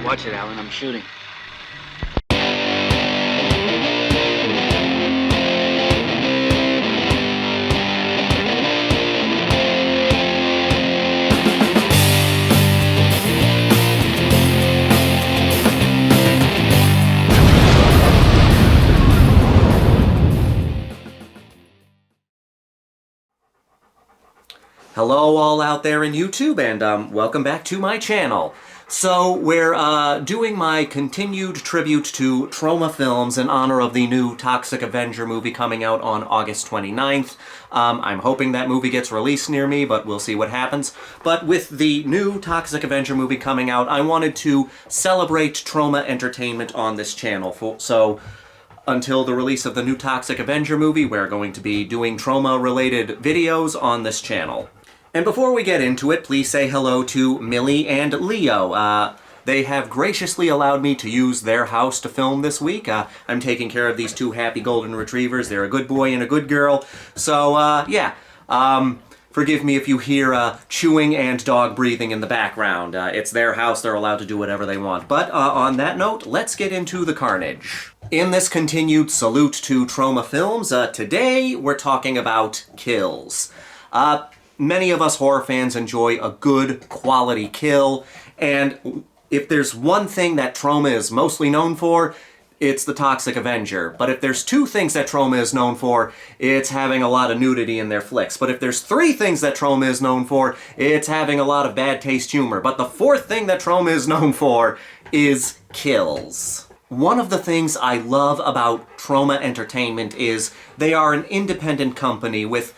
Watch it, Alan. I'm shooting. Hello all out there in YouTube, and welcome back to my channel. So, we're doing my continued tribute to Troma Films in honor of the new Toxic Avenger movie coming out on August 29th. I'm hoping that movie gets released near me, but we'll see what happens. But with the new Toxic Avenger movie coming out, I wanted to celebrate Troma Entertainment on this channel. So, until the release of the new Toxic Avenger movie, we're going to be doing Troma-related videos on this channel. And before we get into it, please say hello to Millie and Leo. They have graciously allowed me to use their house to film this week. I'm taking care of these two happy golden retrievers. They're a good boy and a good girl. So, yeah. Forgive me if you hear chewing and dog breathing in the background. It's their house. They're allowed to do whatever they want. But on that note, let's get into the carnage. In this continued salute to Troma Films, today we're talking about kills. Many of us horror fans enjoy a good quality kill, and if there's one thing that Troma is mostly known for, it's the Toxic Avenger. But if there's two things that Troma is known for, it's having a lot of nudity in their flicks. But if there's three things that Troma is known for, it's having a lot of bad taste humor. But the fourth thing that Troma is known for is kills. One of the things I love about Troma Entertainment is they are an independent company with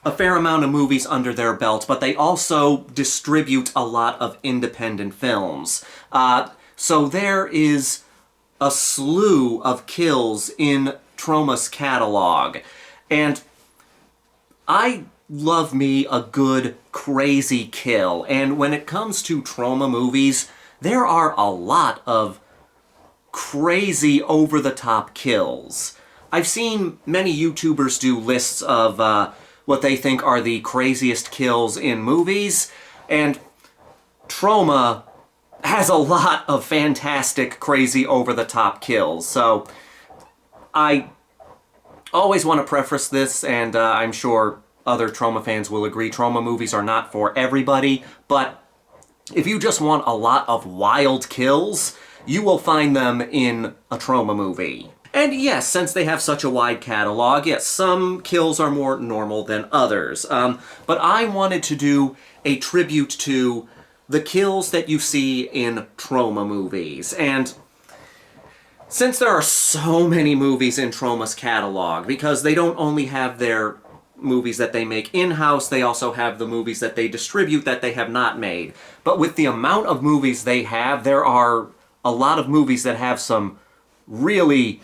a fair amount of movies under their belt, but they also distribute a lot of independent films. So there is a slew of kills in Troma's catalog, and I love me a good crazy kill, and when it comes to Troma movies, there are a lot of crazy over-the-top kills. I've seen many YouTubers do lists of what they think are the craziest kills in movies, and Troma has a lot of fantastic, crazy, over-the-top kills. So I always want to preface this, and I'm sure other Troma fans will agree, Troma movies are not for everybody, but if you just want a lot of wild kills, you will find them in a Troma movie. And yes, since they have such a wide catalog, yes, some kills are more normal than others. But I wanted to do a tribute to the kills that you see in Troma movies. And since there are so many movies in Troma's catalog, because they don't only have their movies that they make in-house, they also have the movies that they distribute that they have not made. But with the amount of movies they have, there are a lot of movies that have some really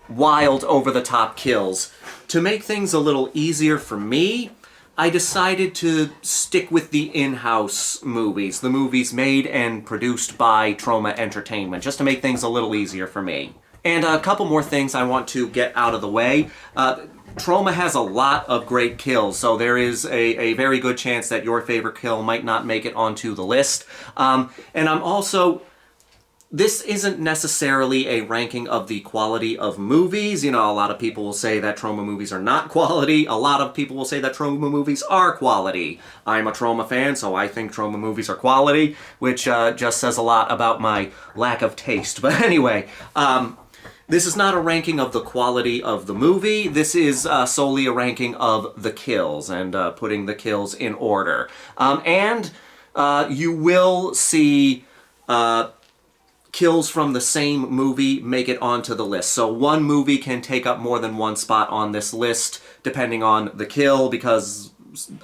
wild, over-the-top kills. To make things a little easier for me, I decided to stick with the in-house movies, the movies made and produced by Troma Entertainment, just to make things a little easier for me. And a couple more things I want to get out of the way. Troma has a lot of great kills, so there is a very good chance that your favorite kill might not make it onto the list. And I'm also... This isn't necessarily a ranking of the quality of movies. You know, a lot of people will say that Troma movies are not quality. A lot of people will say that Troma movies are quality. I'm a Troma fan, so I think Troma movies are quality, which just says a lot about my lack of taste. But anyway, this is not a ranking of the quality of the movie. This is solely a ranking of the kills and putting the kills in order. And you will see kills from the same movie make it onto the list. So one movie can take up more than one spot on this list, depending on the kill, because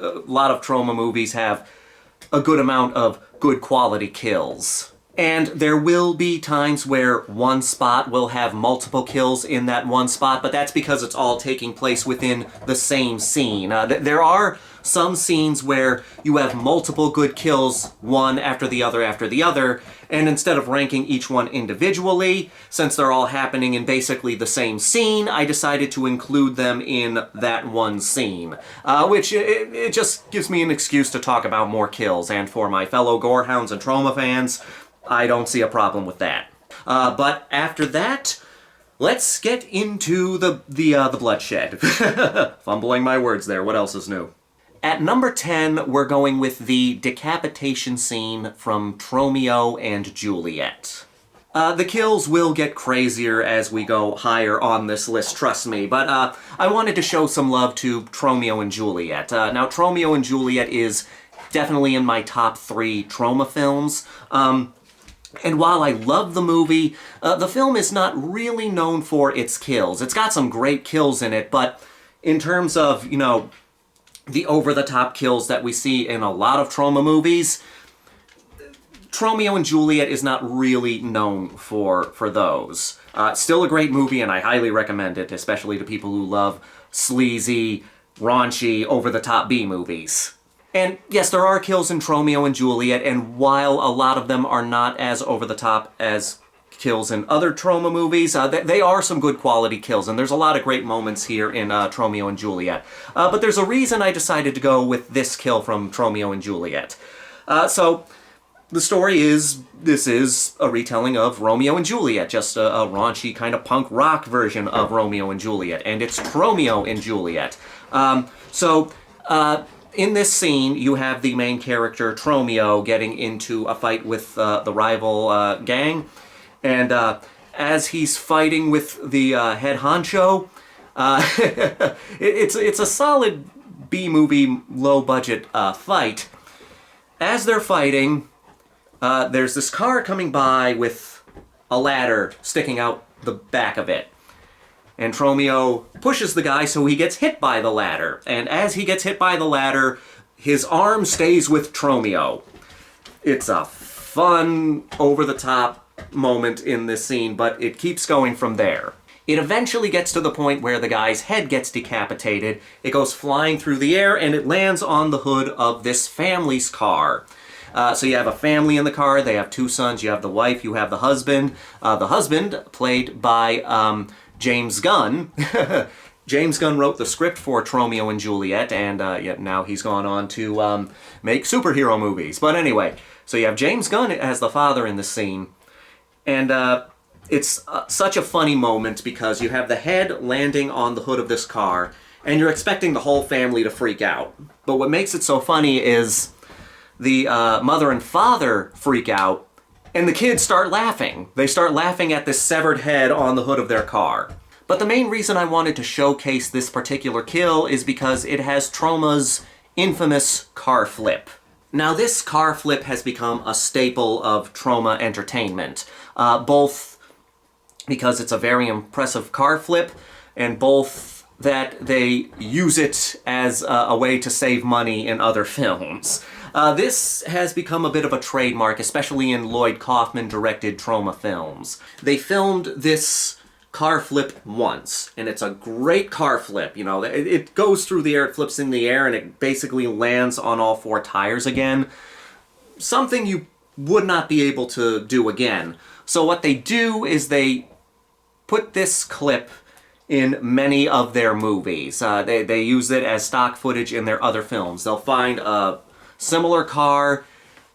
a lot of Troma movies have a good amount of good quality kills. And there will be times where one spot will have multiple kills in that one spot, but that's because it's all taking place within the same scene. There are some scenes where you have multiple good kills, one after the other, and instead of ranking each one individually, since they're all happening in basically the same scene, I decided to include them in that one scene. Which, it just gives me an excuse to talk about more kills, and for my fellow Gore hounds and Troma fans, I don't see a problem with that. But after that, let's get into the bloodshed. Fumbling my words there. What else is new? At number 10, we're going with the decapitation scene from Tromeo and Juliet. The kills will get crazier as we go higher on this list, trust me, but I wanted to show some love to Tromeo and Juliet. Now, Tromeo and Juliet is definitely in my top 3 Troma films. And while I love the movie, the film is not really known for its kills. It's got some great kills in it, but in terms of, you know, the over-the-top kills that we see in a lot of Troma movies, Tromeo and Juliet is not really known for those. Still a great movie, and I highly recommend it, especially to people who love sleazy, raunchy, over-the-top B-movies. And yes, there are kills in Tromeo and Juliet, and while a lot of them are not as over-the-top as kills in other Troma movies, they are some good quality kills, and there's a lot of great moments here in Tromeo and Juliet. But there's a reason I decided to go with this kill from Tromeo and Juliet. So, the story is, this is a retelling of Romeo and Juliet, just a raunchy kind of punk rock version of Romeo and Juliet, and it's Tromeo and Juliet. In this scene, you have the main character, Tromeo, getting into a fight with the rival gang, and as he's fighting with the head honcho, it's a solid B-movie, low-budget fight. As they're fighting, there's this car coming by with a ladder sticking out the back of it. And Tromeo pushes the guy so he gets hit by the ladder. And as he gets hit by the ladder, his arm stays with Tromeo. It's a fun, over-the-top moment in this scene, but it keeps going from there. It eventually gets to the point where the guy's head gets decapitated. It goes flying through the air, and it lands on the hood of this family's car. So you have a family in the car, they have 2 sons, you have the wife, you have the husband. The husband, played by James Gunn. James Gunn wrote the script for Tromeo and Juliet, and yet now he's gone on to make superhero movies. But anyway, so you have James Gunn as the father in this scene, and it's such a funny moment because you have the head landing on the hood of this car, and you're expecting the whole family to freak out. But what makes it so funny is the mother and father freak out, and the kids start laughing. They start laughing at this severed head on the hood of their car. But the main reason I wanted to showcase this particular kill is because it has Troma's infamous car flip. Now, this car flip has become a staple of Troma entertainment, both because it's a very impressive car flip, and both that they use it as a way to save money in other films. This has become a bit of a trademark, especially in Lloyd Kaufman-directed Troma films. They filmed this car flip once, and it's a great car flip. You know, it goes through the air, it flips in the air, and it basically lands on all 4 tires again. Something you would not be able to do again. So what they do is they put this clip in many of their movies. They use it as stock footage in their other films. They'll find a similar car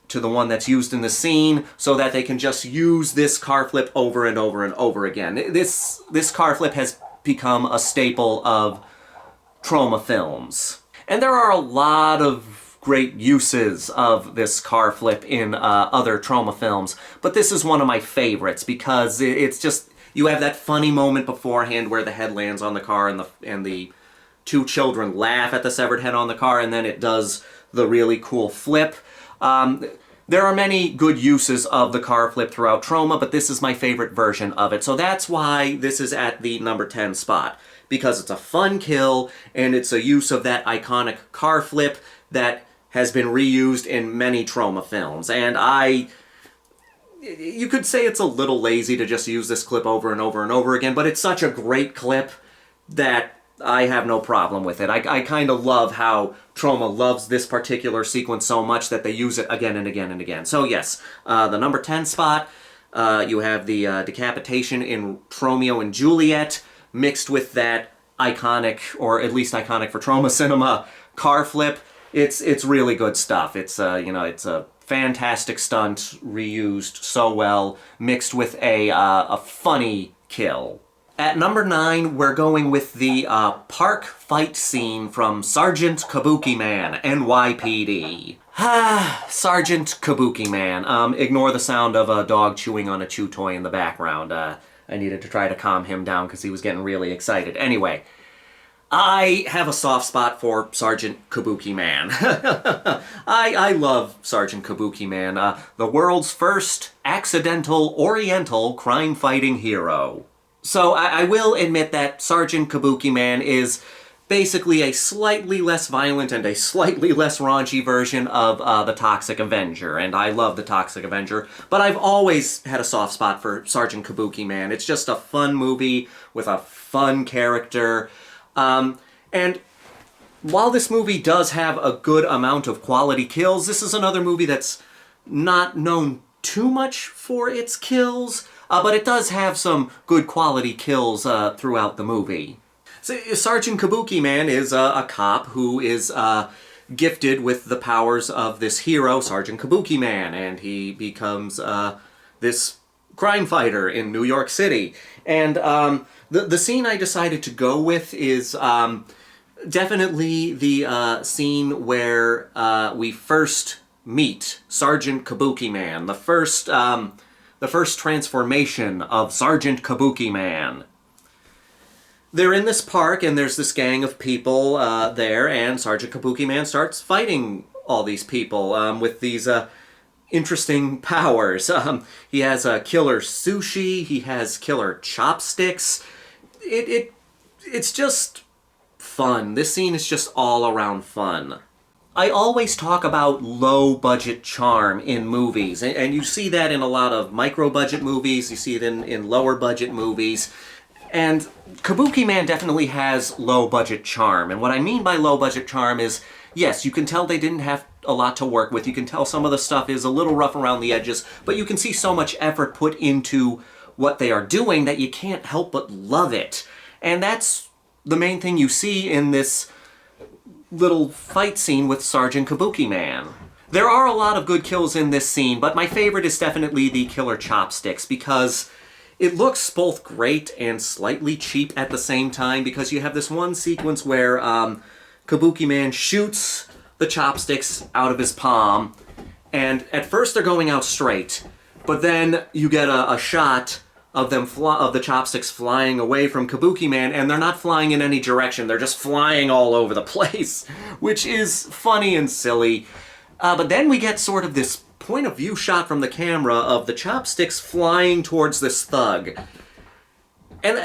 to the one that's used in the scene so that they can just use this car flip over and over and over again. This car flip has become a staple of Troma films. And there are a lot of great uses of this car flip in other Troma films, but this is one of my favorites because it's just, you have that funny moment beforehand where the head lands on the car and the 2 children laugh at the severed head on the car, and then it does the really cool flip. There are many good uses of the car flip throughout Troma, but this is my favorite version of it. So that's why this is at the number 10 spot. Because it's a fun kill, and it's a use of that iconic car flip that has been reused in many Troma films. And you could say it's a little lazy to just use this clip over and over and over again, but it's such a great clip that I have no problem with it. I kind of love how Troma loves this particular sequence so much that they use it again and again and again. So yes, the number 10 spot, you have the decapitation in Tromeo and Juliet, mixed with that iconic, or at least iconic for Troma cinema, car flip. It's really good stuff. It's it's a fantastic stunt, reused so well, mixed with a funny kill. At number 9, we're going with the park fight scene from Sergeant Kabuliman, NYPD. Sergeant Kabuliman. Ignore the sound of a dog chewing on a chew toy in the background. I needed to try to calm him down because he was getting really excited. Anyway, I have a soft spot for Sergeant Kabuliman. I love Sergeant Kabuliman, the world's first accidental Oriental crime-fighting hero. So I will admit that Sergeant Kabuliman is basically a slightly less violent and a slightly less raunchy version of the Toxic Avenger, and I love the Toxic Avenger, but I've always had a soft spot for Sergeant Kabuliman. It's just a fun movie with a fun character, and while this movie does have a good amount of quality kills, this is another movie that's not known too much for its kills, but it does have some good quality kills throughout the movie. So, Sergeant Kabuliman is a cop who is gifted with the powers of this hero, Sergeant Kabuliman, and he becomes this crime fighter in New York City. And the scene I decided to go with is definitely the scene where we first meet Sergeant Kabuliman, the first transformation of Sergeant Kabuliman. They're in this park, and there's this gang of people there, and Sergeant Kabuliman starts fighting all these people with these interesting powers. He has killer sushi, he has killer chopsticks. It's just fun. This scene is just all around fun. I always talk about low-budget charm in movies, and you see that in a lot of micro-budget movies, you see it in lower-budget movies, and Kabuliman definitely has low-budget charm, and what I mean by low-budget charm is, yes, you can tell they didn't have a lot to work with, you can tell some of the stuff is a little rough around the edges, but you can see so much effort put into what they are doing that you can't help but love it. And that's the main thing you see in this little fight scene with Sergeant Kabuliman. There are a lot of good kills in this scene, but my favorite is definitely the killer chopsticks, because it looks both great and slightly cheap at the same time, because you have this one sequence where Kabuliman shoots the chopsticks out of his palm, and at first they're going out straight, but then you get a shot of them of the chopsticks flying away from Kabuliman, and they're not flying in any direction, they're just flying all over the place, which is funny and silly. But then we get sort of this point of view shot from the camera of the chopsticks flying towards this thug. And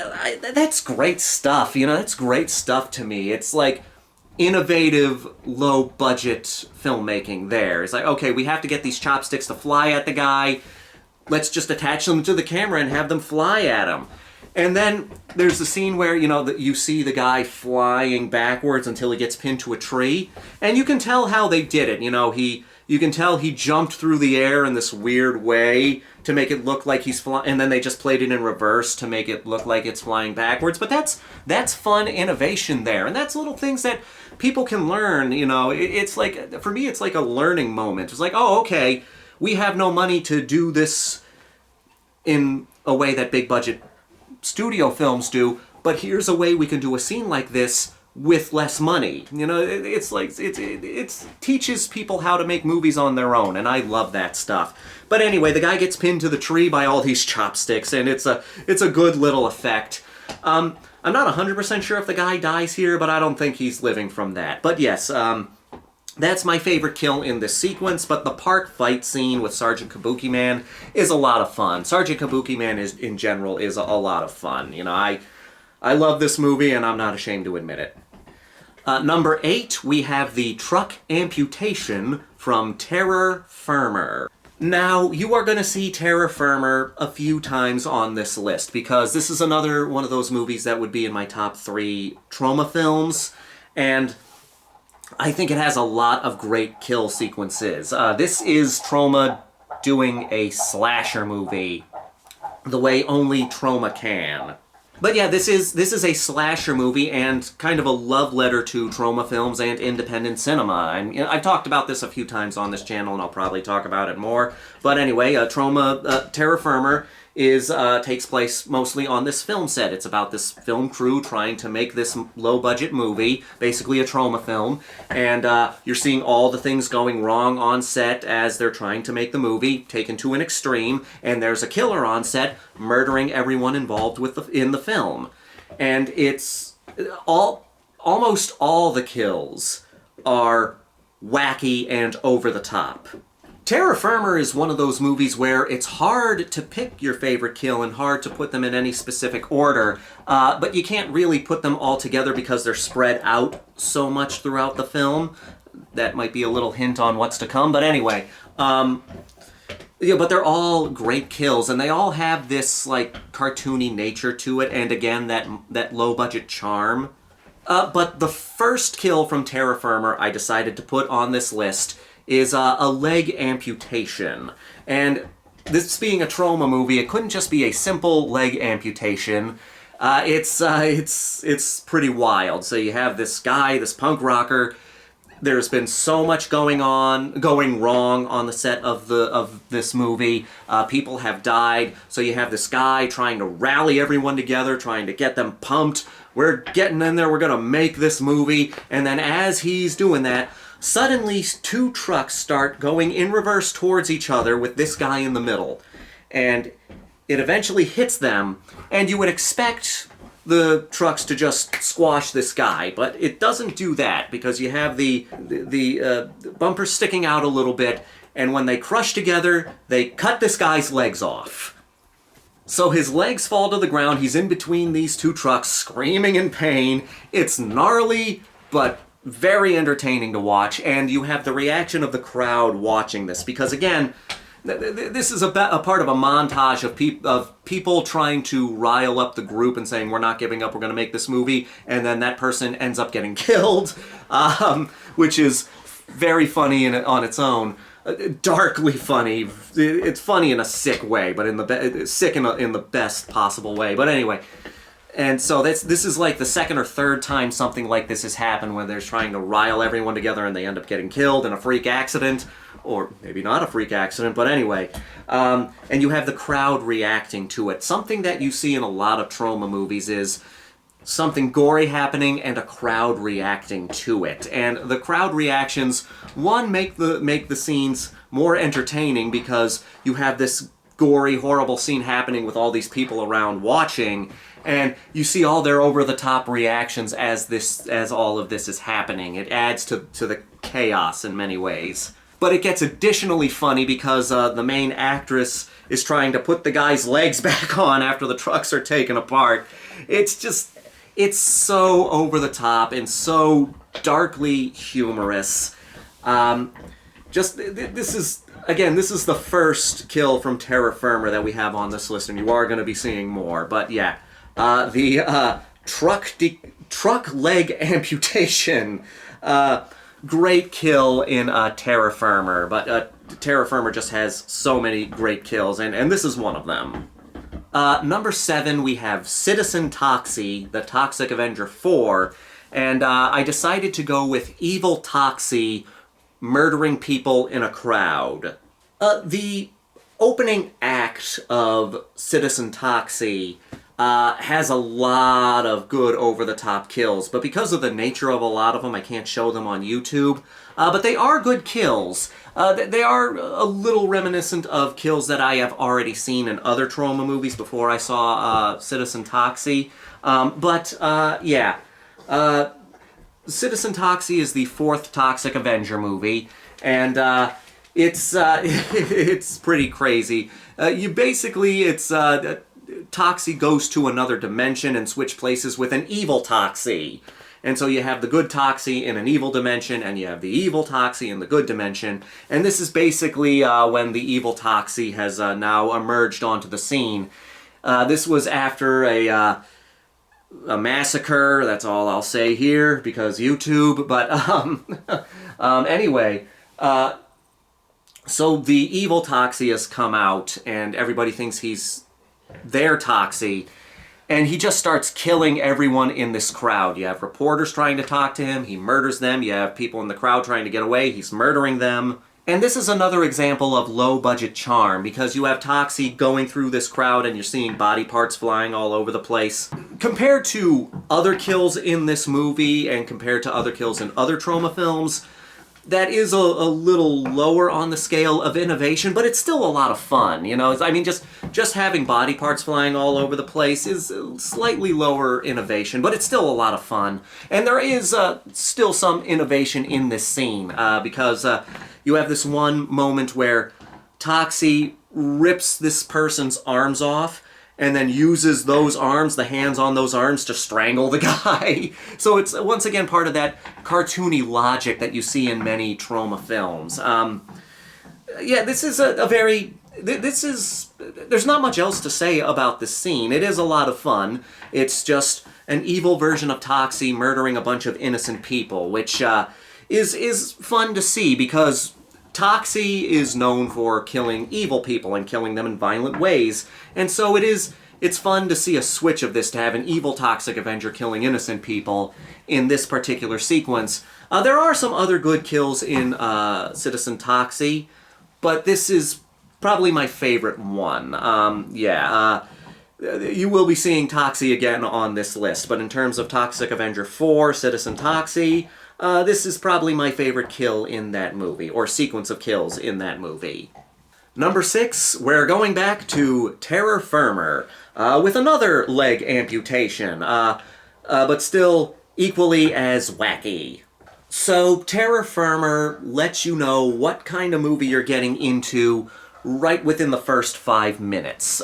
that's great stuff, you know, that's great stuff to me. It's like innovative, low-budget filmmaking there. It's like, okay, we have to get these chopsticks to fly at the guy, let's just attach them to the camera and have them fly at him. And then there's the scene where, you know, you see the guy flying backwards until he gets pinned to a tree. And you can tell how they did it. You know, you can tell he jumped through the air in this weird way to make it look like he's flying. And then they just played it in reverse to make it look like it's flying backwards. But that's fun innovation there. And that's little things that people can learn, you know. It's like, for me, it's like a learning moment. It's like, oh, okay, we have no money to do this in a way that big budget studio films do, but here's a way we can do a scene like this with less money. You know, it's like, it teaches people how to make movies on their own, and I love that stuff. But anyway, the guy gets pinned to the tree by all these chopsticks, and it's a good little effect. I'm not 100% sure if the guy dies here, but I don't think he's living from that. But yes, that's my favorite kill in this sequence, but the park fight scene with Sergeant Kabuliman is a lot of fun. Sergeant Kabuliman in general is a lot of fun. You know, I love this movie, and I'm not ashamed to admit it. Number 8, we have the truck amputation from Terror Firmer. Now, you are going to see Terror Firmer a few times on this list, because this is another one of those movies that would be in my top 3 Troma films, and I think it has a lot of great kill sequences. This is Troma doing a slasher movie the way only Troma can. But yeah, this is a slasher movie and kind of a love letter to Troma films and independent cinema. And you know, I've talked about this a few times on this channel, and I'll probably talk about it more. But anyway, Troma Terra Firma is takes place mostly on this film set. It's about this film crew trying to make this low-budget movie, basically a Troma film, and you're seeing all the things going wrong on set as they're trying to make the movie, taken to an extreme, and there's a killer on set murdering everyone involved in the film. And it's almost all the kills are wacky and over the top. Terra Firma is one of those movies where it's hard to pick your favorite kill and hard to put them in any specific order, but you can't really put them all together because they're spread out so much throughout the film. That might be a little hint on what's to come, but anyway. Yeah, but they're all great kills, and they all have this, like, cartoony nature to it, and again, that low-budget charm. But the first kill from Terra Firma I decided to put on this list is a leg amputation. And this being a Troma movie, it couldn't just be a simple leg amputation. It's pretty wild. So you have this guy, this punk rocker. There's been so much going wrong on the set of this movie. People have died. So you have this guy trying to rally everyone together, trying to get them pumped. We're getting in there. We're gonna make this movie. And then as he's doing that, suddenly, two trucks start going in reverse towards each other with this guy in the middle. And it eventually hits them, and you would expect the trucks to just squash this guy, but it doesn't do that because you have the bumper sticking out a little bit, and when they crush together, they cut this guy's legs off. So his legs fall to the ground, he's in between these two trucks, screaming in pain. It's gnarly, but very entertaining to watch, and you have the reaction of the crowd watching this, because again, this is a part of a montage of people trying to rile up the group and saying, we're not giving up, we're going to make this movie, and then that person ends up getting killed, which is very funny on its own. Darkly funny. It's funny in a sick way, but sick in the best possible way. But anyway, and so this is like the second or third time something like this has happened, when they're trying to rile everyone together and they end up getting killed in a freak accident, or maybe not a freak accident, but anyway. And you have the crowd reacting to it. Something that you see in a lot of Troma movies is something gory happening and a crowd reacting to it. And the crowd reactions, one, make the scenes more entertaining because you have this gory, horrible scene happening with all these people around watching, and you see all their over-the-top reactions as all of this is happening. It adds to the chaos in many ways. But it gets additionally funny because the main actress is trying to put the guy's legs back on after the trucks are taken apart. It's so over-the-top and so darkly humorous. This is the first kill from Terra Firma that we have on this list, and you are going to be seeing more. But yeah, the truck leg amputation, great kill in Terra Firma. But Terra Firma just has so many great kills, and this is one of them. Number 7, we have Citizen Toxie, the Toxic Avenger 4, and I decided to go with Evil Toxie murdering people in a crowd. The opening act of Citizen Toxie has a lot of good over-the-top kills, but because of the nature of a lot of them, I can't show them on YouTube. But they are good kills. They are a little reminiscent of kills that I have already seen in other Troma movies before I saw Citizen Toxie. Yeah. Citizen Toxie is the 4th Toxic Avenger movie, and it's pretty crazy. Toxie goes to another dimension and switch places with an evil Toxie. And so you have the good Toxie in an evil dimension, and you have the evil Toxie in the good dimension. And this is basically when the evil Toxie has now emerged onto the scene. This was after a massacre, that's all I'll say here, because YouTube, but anyway, so the evil Toxie has come out, and everybody thinks he's their Toxie, And he just starts killing everyone in this crowd. You have reporters trying to talk to him, he murders them. You have people in the crowd trying to get away, he's murdering them. And this is another example of low-budget charm, because you have Toxie going through this crowd and you're seeing body parts flying all over the place. Compared to other kills in this movie, and compared to other kills in other Troma films, that is a little lower on the scale of innovation, but it's still a lot of fun, you know? I mean, just having body parts flying all over the place is slightly lower innovation, but it's still a lot of fun. And there is still some innovation in this scene, because you have this one moment where Toxie rips this person's arms off, and then uses those arms, the hands on those arms, to strangle the guy. So it's, once again, part of that cartoony logic that you see in many Troma films. Yeah, this is there's not much else to say about this scene. It is a lot of fun. It's just an evil version of Toxie murdering a bunch of innocent people, which is fun to see, because Toxie is known for killing evil people and killing them in violent ways, and so it's fun to see a switch of this, to have an evil Toxic Avenger killing innocent people in this particular sequence. There are some other good kills in Citizen Toxie, but this is probably my favorite one. You will be seeing Toxie again on this list, but in terms of Toxic Avenger 4, Citizen Toxie, this is probably my favorite kill in that movie, or sequence of kills in that movie. Number 6, we're going back to Terror Firmer, with another leg amputation, but still equally as wacky. So, Terror Firmer lets you know what kind of movie you're getting into right within the first 5 minutes.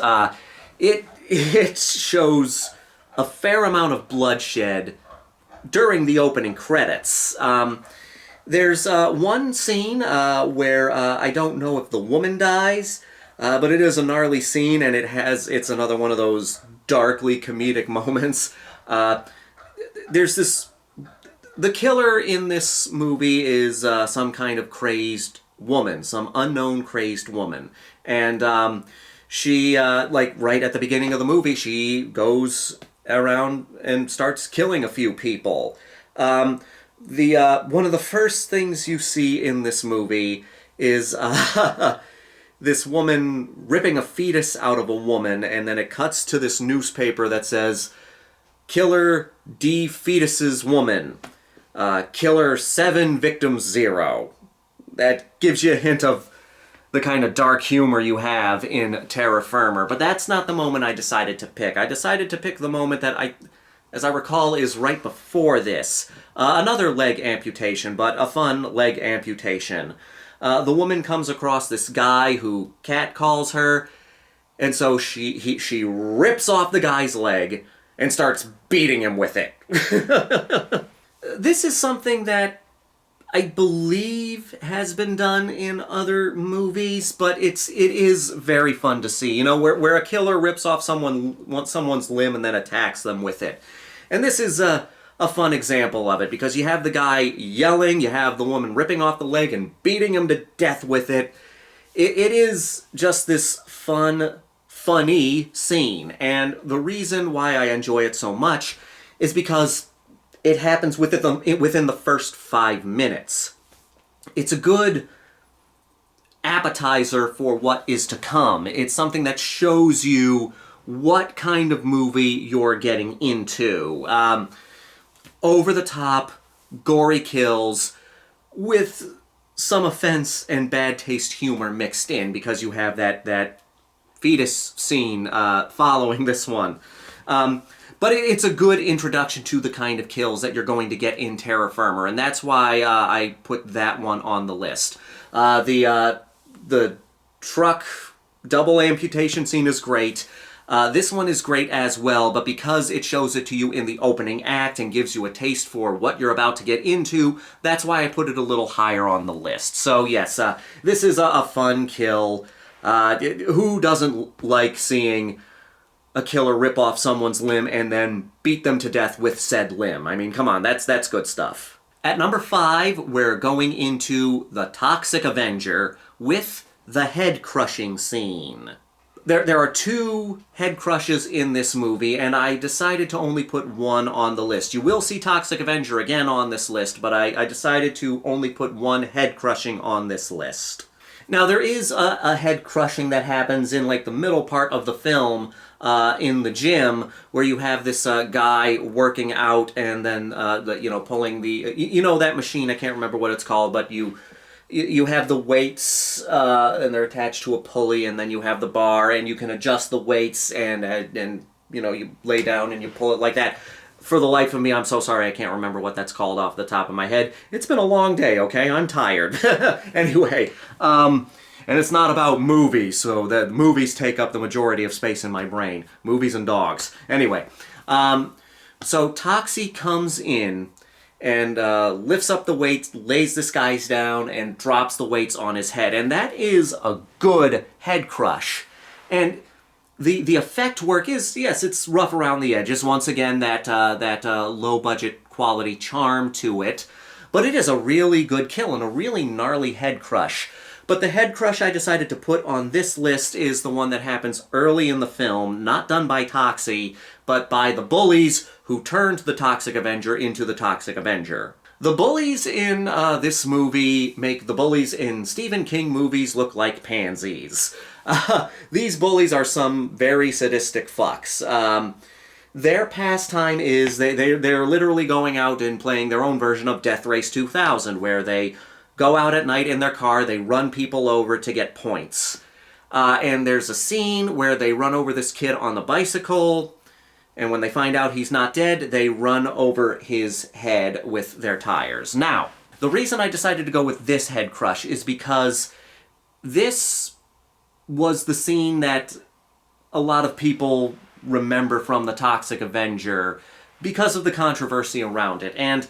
It shows a fair amount of bloodshed during the opening credits. There's one scene where I don't know if the woman dies, but it is a gnarly scene, and it's another one of those darkly comedic moments. The killer in this movie is some kind of crazed woman, some unknown crazed woman. And she, right at the beginning of the movie, she goes around and starts killing a few people. One of the first things you see in this movie is this woman ripping a fetus out of a woman, and then it cuts to this newspaper that says, "Killer defetuses woman. Killer 7, victims 0. That gives you a hint of the kind of dark humor you have in Terror Firmer. But that's not the moment I decided to pick. I decided to pick the moment that as I recall, is right before this. Another leg amputation, but a fun leg amputation. The woman comes across this guy who catcalls her, and so she rips off the guy's leg and starts beating him with it. This is something that I believe has been done in other movies, but it is very fun to see. You know, where a killer rips off someone's limb and then attacks them with it. And this is a fun example of it, because you have the guy yelling, you have the woman ripping off the leg and beating him to death with it. It is just this funny scene. And the reason why I enjoy it so much is because it happens within the first 5 minutes. It's a good appetizer for what is to come. It's something that shows you what kind of movie you're getting into. Over-the-top, gory kills with some offense and bad taste humor mixed in, because you have that fetus scene following this one. But it's a good introduction to the kind of kills that you're going to get in Terror Firmer, and that's why I put that one on the list. The truck double amputation scene is great. This one is great as well, but because it shows it to you in the opening act and gives you a taste for what you're about to get into, that's why I put it a little higher on the list. So yes, this is a fun kill. Who doesn't like seeing a killer rip off someone's limb and then beat them to death with said limb? I mean, come on, that's good stuff. At number 5, we're going into the Toxic Avenger with the head-crushing scene. there are two head crushes in this movie, and I decided to only put one on the list. You will see Toxic Avenger again on this list, but I decided to only put one head crushing on this list. Now, there is a head crushing that happens in, like, the middle part of the film, in the gym, where you have this guy working out and then, pulling the... You know that machine, I can't remember what it's called, but you have the weights, and they're attached to a pulley, and then you have the bar, and you can adjust the weights, and you lay down and you pull it like that. For the life of me, I'm so sorry I can't remember what that's called off the top of my head. It's been a long day, okay? I'm tired. Anyway, and it's not about movies, so the movies take up the majority of space in my brain. Movies and dogs. Anyway, so Toxie comes in and lifts up the weights, lays this guy down, and drops the weights on his head. And that is a good head crush. And the effect work is, yes, it's rough around the edges. Once again, that low-budget quality charm to it. But it is a really good kill and a really gnarly head crush. But the head crush I decided to put on this list is the one that happens early in the film, not done by Toxie, but by the bullies who turned the Toxic Avenger into the Toxic Avenger. The bullies in this movie make the bullies in Stephen King movies look like pansies. These bullies are some very sadistic fucks. Their pastime is they're literally going out and playing their own version of Death Race 2000, where they go out at night in their car, they run people over to get points. And there's a scene where they run over this kid on the bicycle, and when they find out he's not dead, they run over his head with their tires. Now, the reason I decided to go with this head crush is because this was the scene that a lot of people remember from the Toxic Avenger because of the controversy around it. And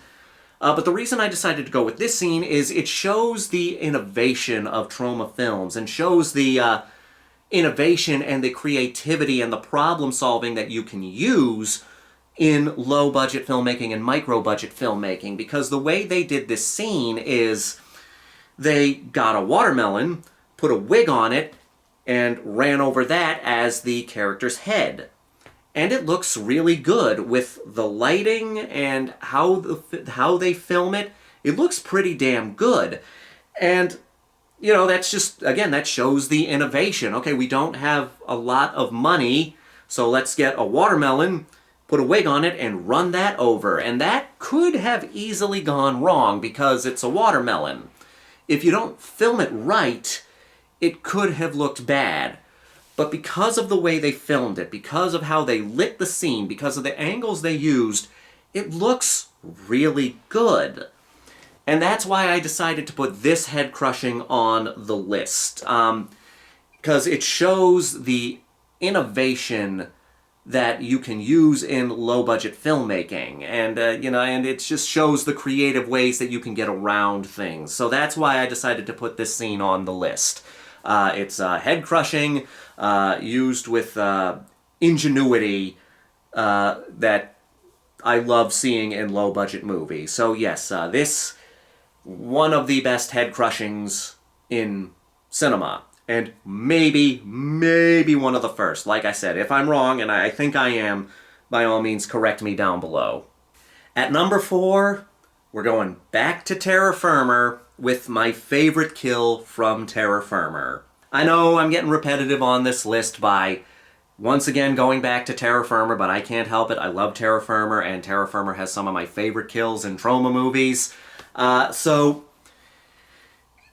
but the reason I decided to go with this scene is it shows the innovation of Troma films and shows the innovation and the creativity and the problem solving that you can use in low-budget filmmaking and micro-budget filmmaking, because the way they did this scene is they got a watermelon, put a wig on it, and ran over that as the character's head. And it looks really good with the lighting and how they film it. It looks pretty damn good. And, that's just, again, that shows the innovation. Okay, we don't have a lot of money, so let's get a watermelon, put a wig on it, and run that over. And that could have easily gone wrong because it's a watermelon. If you don't film it right, it could have looked bad. But because of the way they filmed it, because of how they lit the scene, because of the angles they used, it looks really good. And that's why I decided to put this head crushing on the list. Because it shows the innovation that you can use in low-budget filmmaking. And, and it just shows the creative ways that you can get around things. So that's why I decided to put this scene on the list. It's head-crushing, used with ingenuity that I love seeing in low-budget movies. So yes, this, one of the best head-crushings in cinema. And maybe one of the first. Like I said, if I'm wrong, and I think I am, by all means correct me down below. At number 4, we're going back to Terra Firma with my favorite kill from Terra Firma. I know I'm getting repetitive on this list by once again going back to Terra Firma, but I can't help it. I love Terra Firma, and Terra Firma has some of my favorite kills in Troma movies. So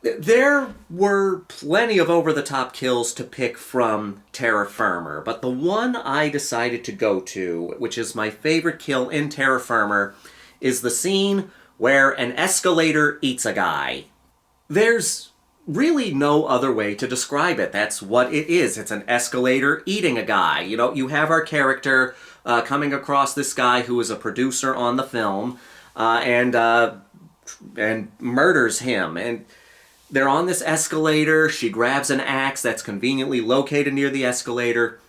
there were plenty of over-the-top kills to pick from Terra Firma, but the one I decided to go to, which is my favorite kill in Terra Firma, is the scene where an escalator eats a guy. There's really no other way to describe it. That's what it is. It's an escalator eating a guy. You have our character coming across this guy who is a producer on the film and murders him. And they're on this escalator. She grabs an axe that's conveniently located near the escalator.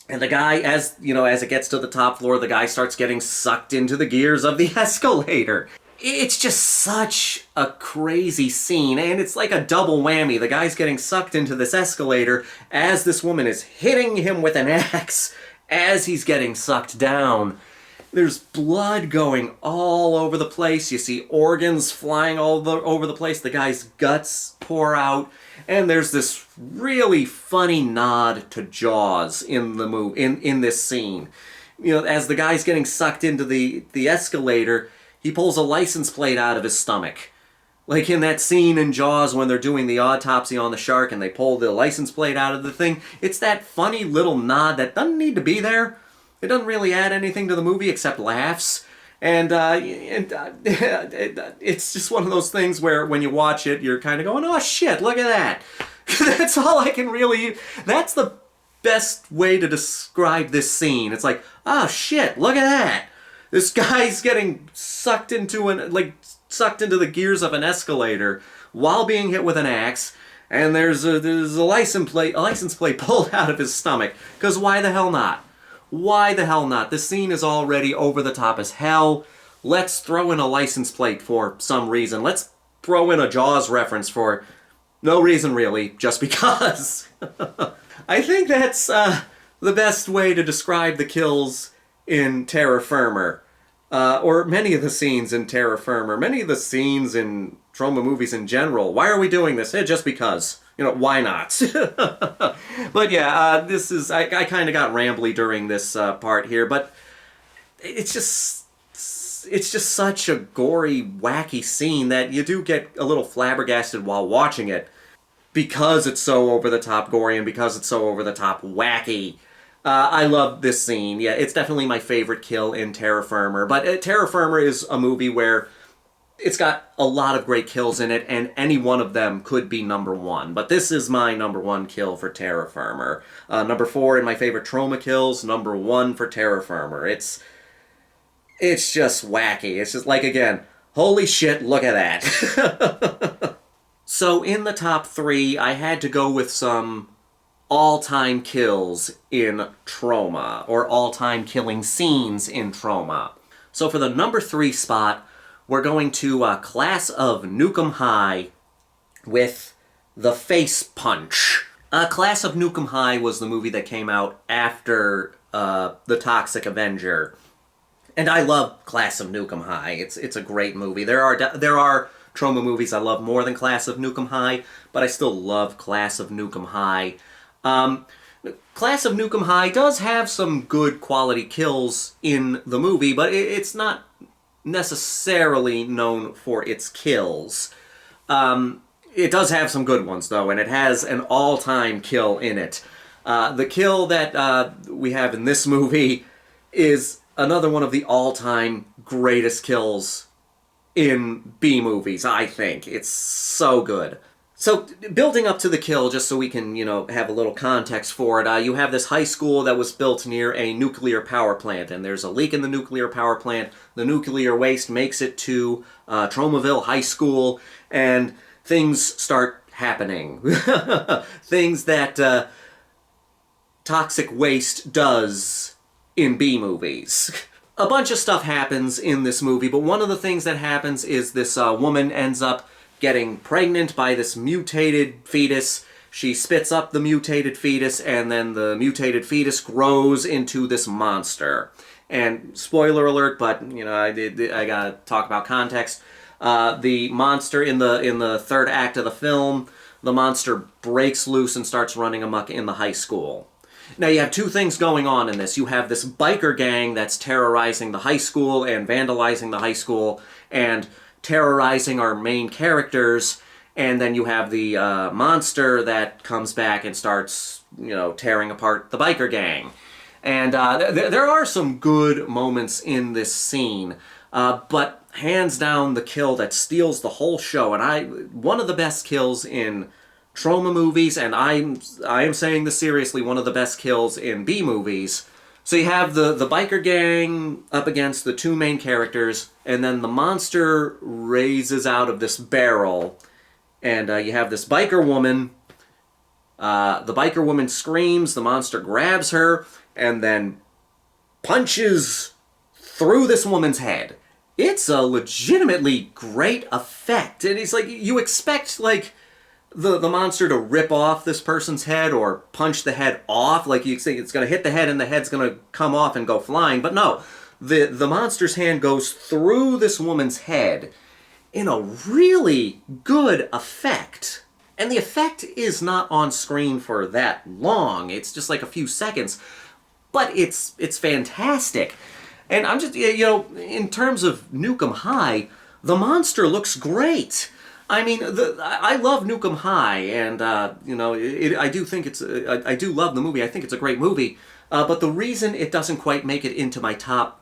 And the guy, as it gets to the top floor, the guy starts getting sucked into the gears of the escalator. It's just such a crazy scene, and it's like a double whammy. The guy's getting sucked into this escalator as this woman is hitting him with an axe as he's getting sucked down. There's blood going all over the place. You see organs flying all over the place. The guy's guts pour out. And there's this really funny nod to Jaws in the in this scene. You know, as the guy's getting sucked into the escalator, he pulls a license plate out of his stomach. Like in that scene in Jaws when they're doing the autopsy on the shark and they pull the license plate out of the thing. It's that funny little nod that doesn't need to be there. It doesn't really add anything to the movie except laughs. And it's just one of those things where when you watch it, you're kind of going, oh shit, look at that. That's all I can really... That's the best way to describe this scene. It's like, oh shit, look at that. This guy's getting sucked into the gears of an escalator while being hit with an axe, and there's a license plate pulled out of his stomach. Because why the hell not? Why the hell not? The scene is already over the top as hell. Let's throw in a license plate for some reason. Let's throw in a Jaws reference for no reason really, just because. I think that's the best way to describe the kills in Terra Firma. Or many of the scenes in Terra Firma. Many of the scenes in Troma movies in general. Why are we doing this? Just because. You know, why not? But yeah, this is... I kind of got rambly during this part here, but it's just such a gory, wacky scene that you do get a little flabbergasted while watching it because it's so over-the-top gory and because it's so over-the-top wacky. I love this scene. Yeah, it's definitely my favorite kill in Terra Firma, but Terra Firma is a movie where it's got a lot of great kills in it, and any one of them could be number one. But this is my number one kill for Terra Firma. Number 4 in my favorite Troma kills, number 1 for Terra Firma. It's just wacky. It's just like, again, holy shit, look at that. So in the top 3, I had to go with some all-time kills in Troma, or all-time killing scenes in Troma. So for the number 3 spot, we're going to Class of Nuke High with The Face Punch. Class of Nuke High was the movie that came out after the Toxic Avenger. And I love Class of Nuke High. It's a great movie. There are Troma movies I love more than Class of Nuke High, but I still love Class of Nuke High. Class of Nuke High does have some good quality kills in the movie, but it's not necessarily known for its kills. It does have some good ones, though, and it has an all-time kill in it. The kill that we have in this movie is another one of the all-time greatest kills in B-movies, I think. It's so good. So, building up to the kill, just so we can, have a little context for it, you have this high school that was built near a nuclear power plant, and there's a leak in the nuclear power plant. The nuclear waste makes it to Tromaville High School, and things start happening. Things that toxic waste does in B-movies. A bunch of stuff happens in this movie, but one of the things that happens is this woman ends up getting pregnant by this mutated fetus. She spits up the mutated fetus, and then the mutated fetus grows into this monster. And spoiler alert, but I gotta talk about context. The monster in the third act of the film, the monster breaks loose and starts running amok in the high school. Now you have two things going on in this. You have this biker gang that's terrorizing the high school and vandalizing the high school and terrorizing our main characters, and then you have the monster that comes back and starts, tearing apart the biker gang. And there are some good moments in this scene, but hands down the kill that steals the whole show, and one of the best kills in Troma movies, and I am saying this seriously, one of the best kills in B movies. So you have the biker gang up against the two main characters, and then the monster raises out of this barrel, and you have this biker woman. The biker woman screams, the monster grabs her, and then punches through this woman's head. it's a legitimately great effect. And it's like, you expect, like, the monster to rip off this person's head or punch the head off. Like, you think it's going to hit the head and the head's going to come off and go flying. But no, the monster's hand goes through this woman's head in a really good effect. And the effect is not on screen for that long. It's just like a few seconds. But it's fantastic. And I'm just, you know, in terms of Nuke 'Em High, the monster looks great. I mean, I love Nuke 'Em High, and, you know, I do think it's, I do love the movie. I think it's a great movie. But the reason it doesn't quite make it into my top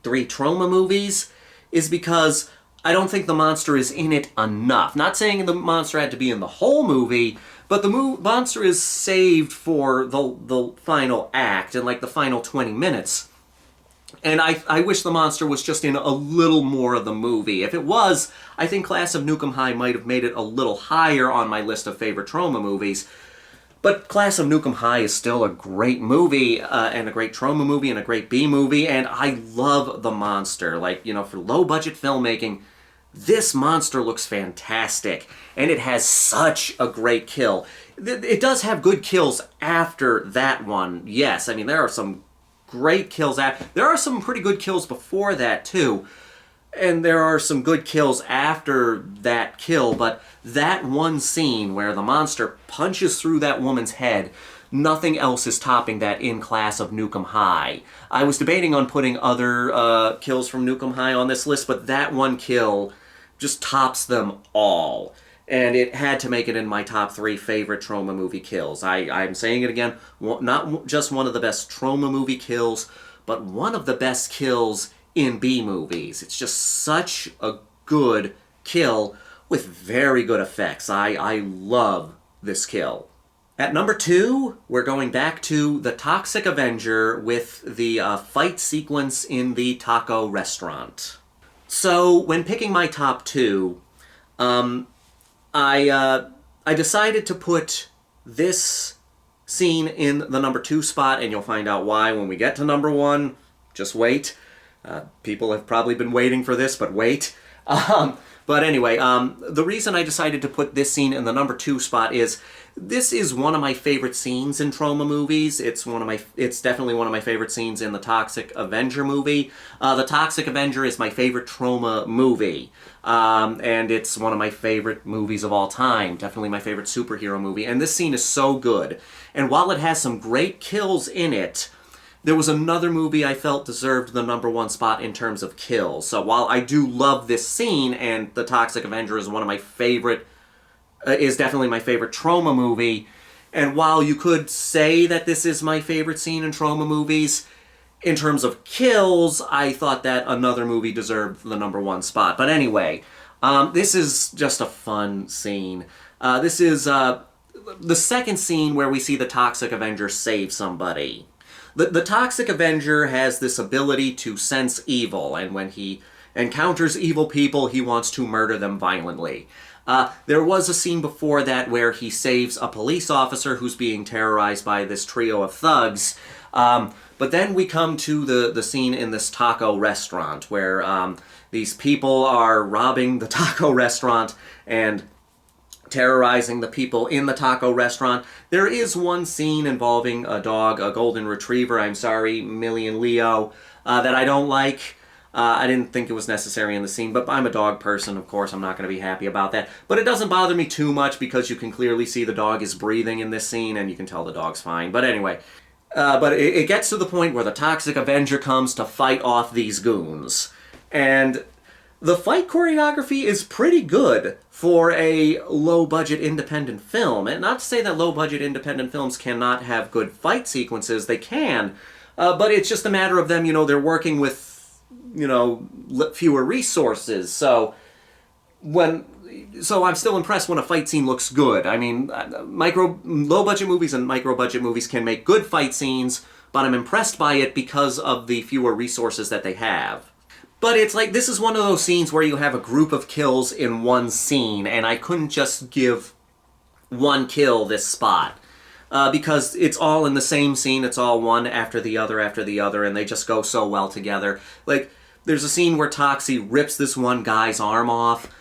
3 Troma movies is because I don't think the monster is in it enough. Not saying the monster had to be in the whole movie, but the monster is saved for the final act and, like, the final 20 minutes. And I wish the monster was just in a little more of the movie. If it was, I think Class of Nuke 'Em High might have made it a little higher on my list of favorite Troma movies. But Class of Nuke 'Em High is still a great movie, and a great Troma movie, and a great B movie, and I love the monster. Like, you know, for low-budget filmmaking, this monster looks fantastic, and it has such a great kill. It does have good kills after that one, yes. I mean, there are some great kills there are some pretty good kills before that too, and there are some good kills after that kill, but that one scene where the monster punches through that woman's head, nothing else is topping that in Class of Nuke 'Em High. I was debating on putting other kills from Nuke 'Em High on this list, but that one kill just tops them all. And it had to make it in my top 3 favorite Troma movie kills. I'm saying it again, not just one of the best Troma movie kills, but one of the best kills in B movies. It's just such a good kill with very good effects. I love this kill. At number 2, we're going back to the Toxic Avenger with the fight sequence in the taco restaurant. So, when picking my top 2, I decided to put this scene in the number 2 spot, and you'll find out why when we get to number 1. Just wait. People have probably been waiting for this, but wait. But anyway, the reason I decided to put this scene in the number 2 spot is this is one of my favorite scenes in Troma movies. It's definitely one of my favorite scenes in the Toxic Avenger movie. The Toxic Avenger is my favorite Troma movie. And it's one of my favorite movies of all time. Definitely my favorite superhero movie. And this scene is so good. And while it has some great kills in it, there was another movie I felt deserved the number 1 spot in terms of kills. So while I do love this scene, and the Toxic Avenger is one of my favorite, is definitely my favorite Troma movie, and while you could say that this is my favorite scene in Troma movies, in terms of kills, I thought that another movie deserved the number 1 spot. But anyway, this is just a fun scene. This is the second scene where we see the Toxic Avenger save somebody. The Toxic Avenger has this ability to sense evil, and when he encounters evil people, he wants to murder them violently. There was a scene before that where he saves a police officer who's being terrorized by this trio of thugs. But then we come to the scene in this taco restaurant where these people are robbing the taco restaurant and terrorizing the people in the taco restaurant. There is one scene involving a dog, a golden retriever, I'm sorry, Millie and Leo, that I don't like. I didn't think it was necessary in the scene, but I'm a dog person, of course, I'm not going to be happy about that. But it doesn't bother me too much because you can clearly see the dog is breathing in this scene, and you can tell the dog's fine. But anyway, but it gets to the point where the Toxic Avenger comes to fight off these goons. And the fight choreography is pretty good for a low-budget independent film. And not to say that low-budget independent films cannot have good fight sequences, they can. But it's just a matter of them, you know, they're working with, you know, fewer resources. So I'm still impressed when a fight scene looks good. I mean, low-budget movies and micro-budget movies can make good fight scenes, but I'm impressed by it because of the fewer resources that they have. But it's like, this is one of those scenes where you have a group of kills in one scene, and I couldn't just give one kill this spot. Because it's all in the same scene, it's all one after the other, and they just go so well together. Like, There's a scene where Toxie rips this one guy's arm off.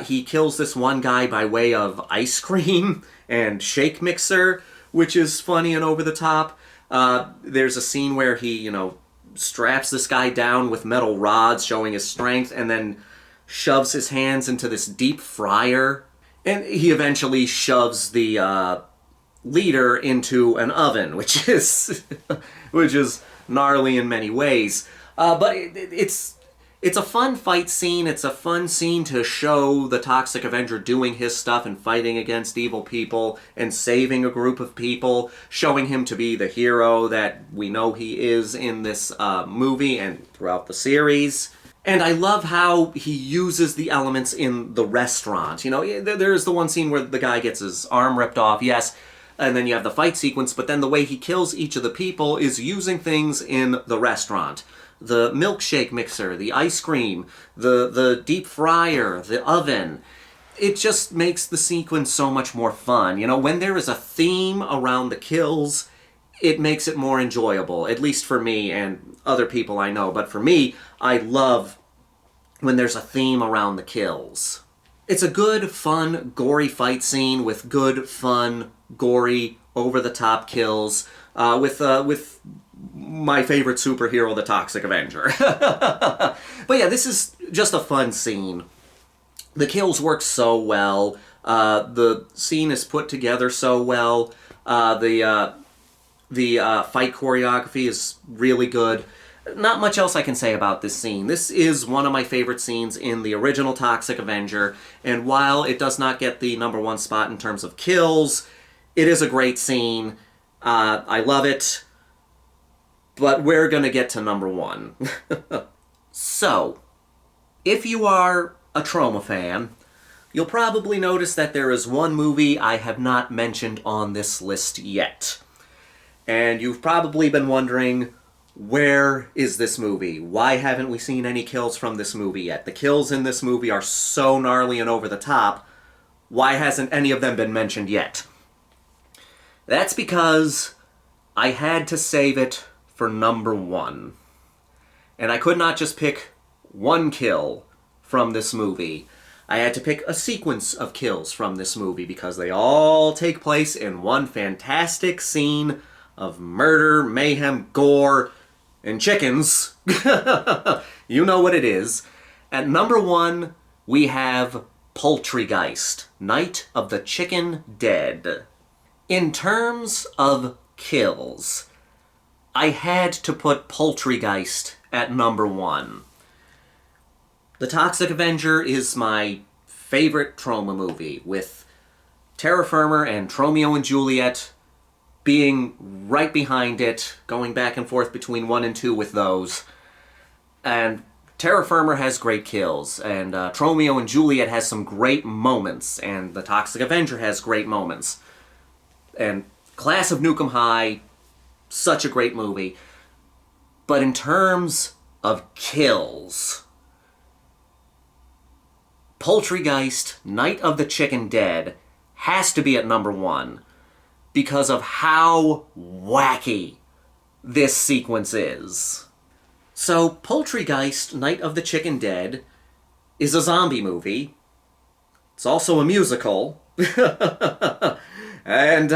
He kills this one guy by way of ice cream and shake mixer, which is funny and over the top. There's a scene where he, straps this guy down with metal rods, showing his strength, and then shoves his hands into this deep fryer. And he eventually shoves the leader into an oven, which is gnarly in many ways. But it's a fun fight scene. It's a fun scene to show the Toxic Avenger doing his stuff and fighting against evil people and saving a group of people, showing him to be the hero that we know he is in this movie and throughout the series. And I love how he uses the elements in the restaurant. There's the one scene where the guy gets his arm ripped off, yes, and then you have the fight sequence, but then the way he kills each of the people is using things in the restaurant. The milkshake mixer, the ice cream, the deep fryer, the oven. It just makes the sequence so much more fun. When there is a theme around the kills, it makes it more enjoyable, at least for me and other people I know. But for me, I love when there's a theme around the kills. It's a good, fun, gory fight scene with good, fun, gory, over-the-top kills with my favorite superhero, the Toxic Avenger. But yeah, this is just a fun scene. The kills work so well. The scene is put together so well. The fight choreography is really good. Not much else I can say about this scene. This is one of my favorite scenes in the original Toxic Avenger, and while it does not get the #1 spot in terms of kills, it is a great scene. I love it, but we're gonna get to #1. So, if you are a Troma fan, you'll probably notice that there is one movie I have not mentioned on this list yet. And you've probably been wondering, where is this movie? Why haven't we seen any kills from this movie yet? The kills in this movie are so gnarly and over the top. Why hasn't any of them been mentioned yet? That's because I had to save it for #1. And I could not just pick one kill from this movie. I had to pick a sequence of kills from this movie because they all take place in one fantastic scene of murder, mayhem, gore, and chickens. You know what it is. At #1, we have Poultrygeist, Night of the Chicken Dead. In terms of kills, I had to put Poultrygeist at #1. The Toxic Avenger is my favorite Troma movie, with Terra Firma and Romeo and Juliet being right behind it, going back and forth between 1 and 2 with those. And Terra Firma has great kills, and Romeo and Juliet has some great moments, and the Toxic Avenger has great moments. And Class of Nuke 'Em High, such a great movie. But in terms of kills, Poultrygeist, Night of the Chicken Dead, has to be at #1. Because of how wacky this sequence is. So, Poultrygeist, Night of the Chicken Dead, is a zombie movie. It's also a musical. And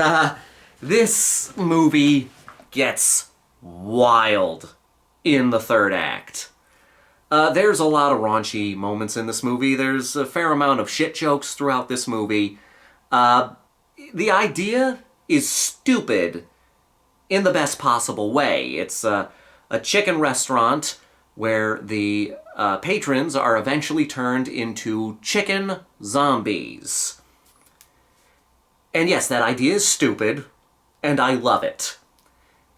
this movie gets wild in the third act. There's a lot of raunchy moments in this movie. There's a fair amount of shit jokes throughout this movie. The idea is stupid in the best possible way. It's a chicken restaurant where the patrons are eventually turned into chicken zombies. And yes, that idea is stupid, and I love it.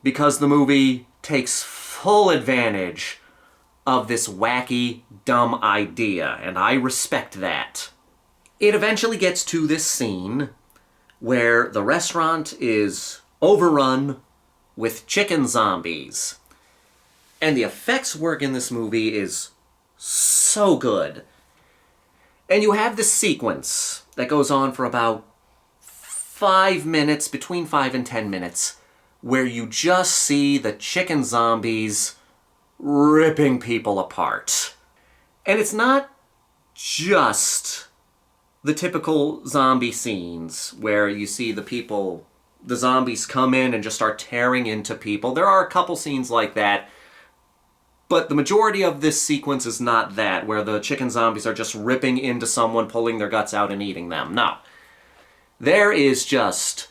Because the movie takes full advantage of this wacky, dumb idea, and I respect that. It eventually gets to this scene where the restaurant is overrun with chicken zombies. And the effects work in this movie is so good. And you have this sequence that goes on for about 5 minutes, between 5 and 10 minutes, where you just see the chicken zombies ripping people apart. And it's not just the typical zombie scenes where you see the zombies come in and just start tearing into people. There are a couple scenes like that, but the majority of this sequence is not that, where the chicken zombies are just ripping into someone, pulling their guts out and eating them. No. There is just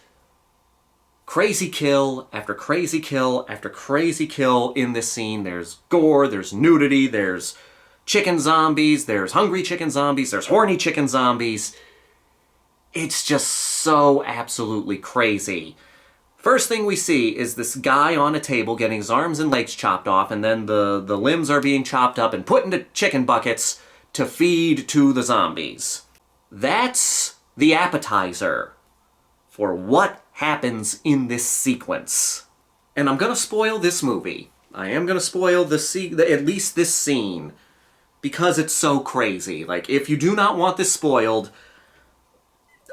crazy kill after crazy kill after crazy kill in this scene. There's gore, there's nudity, there's chicken zombies, there's hungry chicken zombies, there's horny chicken zombies. It's just so absolutely crazy. First thing we see is this guy on a table getting his arms and legs chopped off, and then the limbs are being chopped up and put into chicken buckets to feed to the zombies. That's the appetizer for what happens in this sequence. And I'm gonna spoil this movie. I am gonna spoil at least this scene, because it's so crazy. Like, if you do not want this spoiled,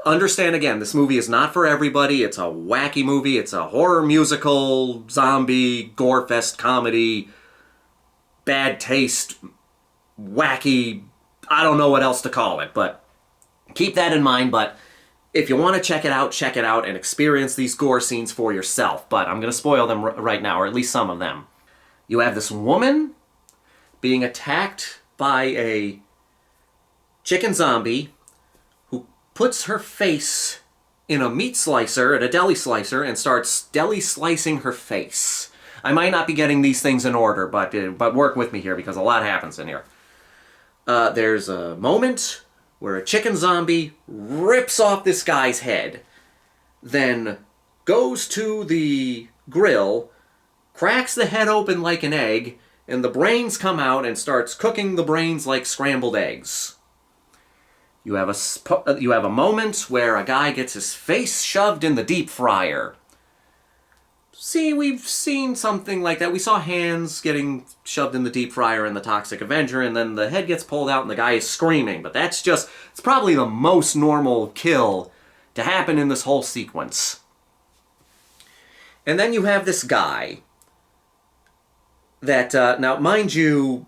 understand again, this movie is not for everybody. It's a wacky movie. It's a horror musical, zombie, gore-fest comedy, bad taste, wacky, I don't know what else to call it, but keep that in mind. But if you want to check it out and experience these gore scenes for yourself. But I'm going to spoil them right now, or at least some of them. You have this woman being attacked by a chicken zombie who puts her face in a meat slicer, at a deli slicer, and starts deli slicing her face. I might not be getting these things in order, but work with me here because a lot happens in here. There's a moment where a chicken zombie rips off this guy's head, then goes to the grill, cracks the head open like an egg, and the brains come out and starts cooking the brains like scrambled eggs. You have a moment where a guy gets his face shoved in the deep fryer. See, we've seen something like that. We saw hands getting shoved in the deep fryer in the Toxic Avenger, and then the head gets pulled out and the guy is screaming. But it's probably the most normal kill to happen in this whole sequence. And then you have this guy that, now mind you,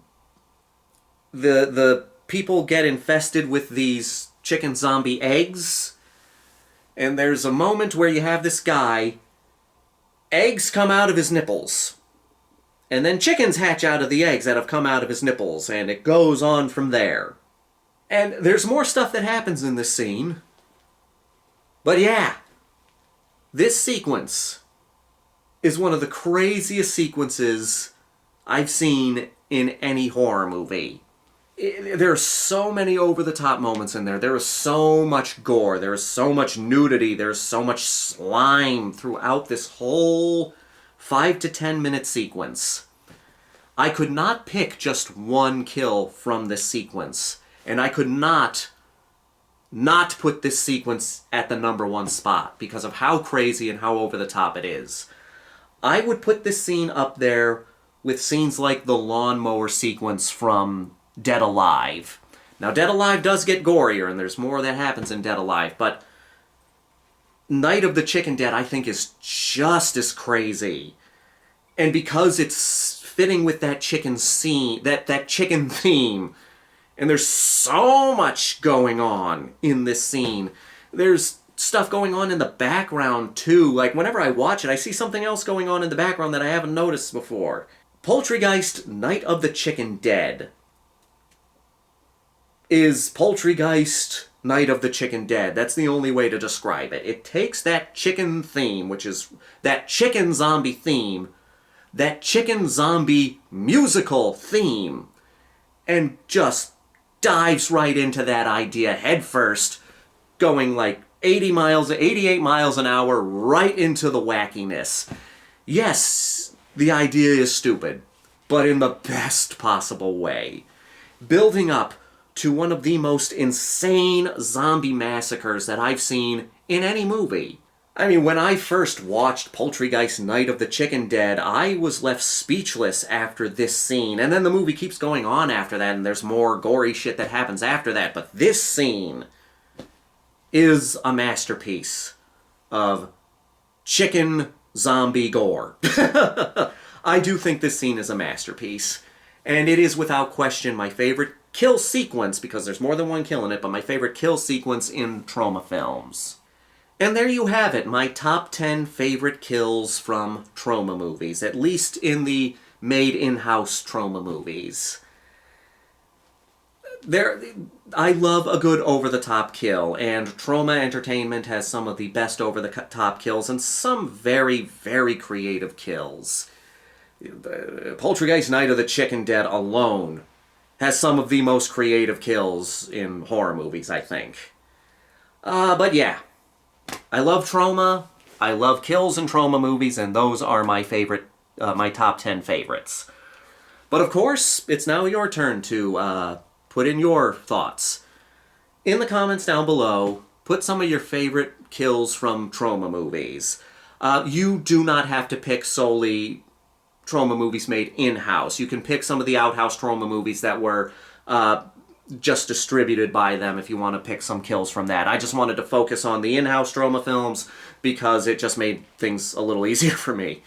the people get infested with these chicken zombie eggs, and there's a moment where you have this guy, eggs come out of his nipples, and then chickens hatch out of the eggs that have come out of his nipples, and it goes on from there. And there's more stuff that happens in this scene, but yeah, this sequence is one of the craziest sequences I've seen in any horror movie. There are so many over-the-top moments in there. There is so much gore. There is so much nudity. There is so much slime throughout this whole 5 to 10 minute sequence. I could not pick just one kill from this sequence, and I could not put this sequence at the #1 spot because of how crazy and how over-the-top it is. I would put this scene up there with scenes like the lawnmower sequence from Dead Alive. Now, Dead Alive does get gorier, and there's more that happens in Dead Alive, but Night of the Chicken Dead, I think, is just as crazy. And because it's fitting with that chicken scene, that chicken theme, and there's so much going on in this scene. There's stuff going on in the background, too. Like, whenever I watch it, I see something else going on in the background that I haven't noticed before. Poultrygeist, Night of the Chicken Dead is Poultrygeist, Night of the Chicken Dead. That's the only way to describe it. It takes that chicken theme, which is that chicken zombie theme, that chicken zombie musical theme, and just dives right into that idea headfirst, going like 88 miles an hour right into the wackiness. Yes, the idea is stupid, but in the best possible way. Building up to one of the most insane zombie massacres that I've seen in any movie. I mean, when I first watched Poultrygeist Night of the Chicken Dead, I was left speechless after this scene. And then the movie keeps going on after that, and there's more gory shit that happens after that. But this scene is a masterpiece of chicken zombie gore. I do think this scene is a masterpiece. And it is without question my favorite kill sequence, because there's more than one kill in it, but my favorite kill sequence in Troma films. And there you have it, my top 10 favorite kills from Troma movies, at least in the made in-house Troma movies. I love a good over-the-top kill, and Troma Entertainment has some of the best over-the-top kills and some very, very creative kills. Poultrygeist Night of the Chicken Dead alone has some of the most creative kills in horror movies, I think. But yeah, I love Troma, I love kills in Troma movies, and those are my favorite, my top 10 favorites. But of course, it's now your turn to put in your thoughts. In the comments down below, put some of your favorite kills from Troma movies. You do not have to pick solely Troma movies made in-house. You can pick some of the outhouse Troma movies that were just distributed by them if you want to pick some kills from that. I just wanted to focus on the in-house Troma films because it just made things a little easier for me.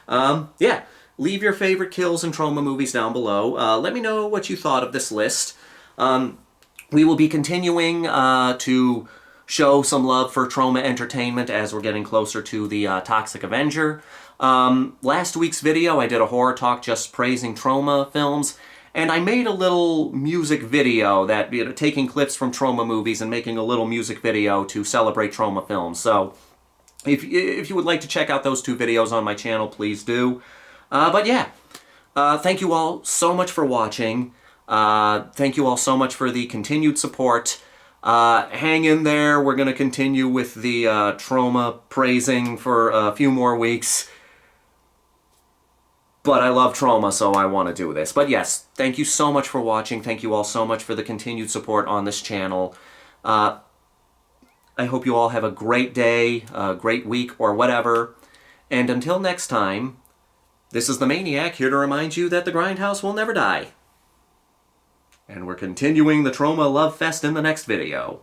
Yeah, leave your favorite kills in Troma movies down below. Let me know what you thought of this list. We will be continuing to show some love for Troma Entertainment as we're getting closer to the Toxic Avenger. Last week's video, I did a horror talk just praising Troma films, and I made a little music video that, you know, taking clips from Troma movies and making a little music video to celebrate Troma films. So, if you would like to check out those two videos on my channel, please do. But yeah, thank you all so much for watching. Thank you all so much for the continued support. Hang in there. We're going to continue with the Troma praising for a few more weeks. But I love Troma, so I want to do this. But yes, thank you so much for watching. Thank you all so much for the continued support on this channel. I hope you all have a great day, a great week, or whatever. And until next time, this is the Maniac here to remind you that the Grindhouse will never die. And we're continuing the Troma Love Fest in the next video.